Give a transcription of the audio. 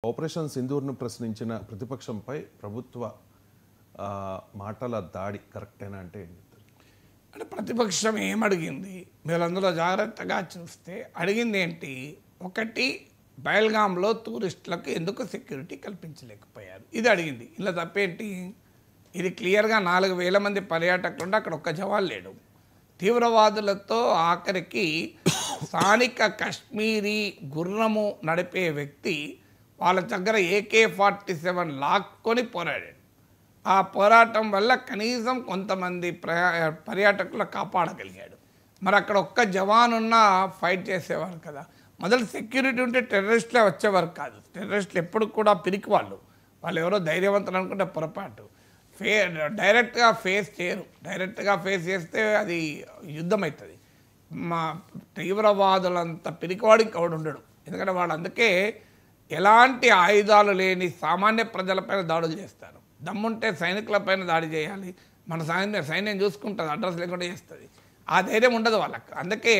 Operation సింధూర్ను ప్రశ్నించిన ప్రతిపక్షంపై ప్రభుత్వ మాటల దాడి కరెక్టేనా అంటే ఏం చెప్తారు? అంటే ప్రతిపక్షం ఏమడిగింది? మీరు అందులో జాగ్రత్తగా చూస్తే అడిగింది ఏంటి? ఒకటి, బయల్గాంలో టూరిస్టులకు ఎందుకు సెక్యూరిటీ కల్పించలేకపోయారు, ఇది అడిగింది. ఇలా తప్పేంటి? ఇది క్లియర్గా 4,000 మంది పర్యాటకులు ఉంటే అక్కడ ఒక్క జవాన్ లేడు. తీవ్రవాదులతో ఆఖరికి స్థానిక కశ్మీరీ గుర్రము నడిపే వ్యక్తి వాళ్ళ దగ్గర AK-47 లాక్కొని పోరాడాడు. ఆ పోరాటం వల్ల కనీసం కొంతమంది పర్యాటకులు కాపాడగలిగాడు. మరి అక్కడ ఒక్క జవాన్ ఉన్నా ఫైట్ చేసేవారు కదా. మొదలు సెక్యూరిటీ ఉంటే టెర్రరిస్టులే వచ్చేవారు కాదు. టెర్రరిస్టులు ఎప్పుడు కూడా పిరికి వాళ్ళు ఎవరో ధైర్యవంతులు అనుకుంటే పొరపాటు. డైరెక్ట్గా ఫేస్ చేయరు. డైరెక్ట్గా ఫేస్ చేస్తే అది యుద్ధం అవుతుంది. మా తీవ్రవాదులంత పిరికివాడు ఇంకొకడు ఉండడు. ఎందుకంటే వాళ్ళు అందుకే ఎలాంటి ఆయుధాలు లేని సామాన్య ప్రజలపైన దాడులు చేస్తారు. దమ్ముంటే సైనికులపైన దాడి చేయాలి. మన సైన్యం చూసుకుంటుంది, అడ్రస్ లేకుండా చేస్తుంది. ఆ ధైర్యం ఉండదు వాళ్ళకు. అందుకే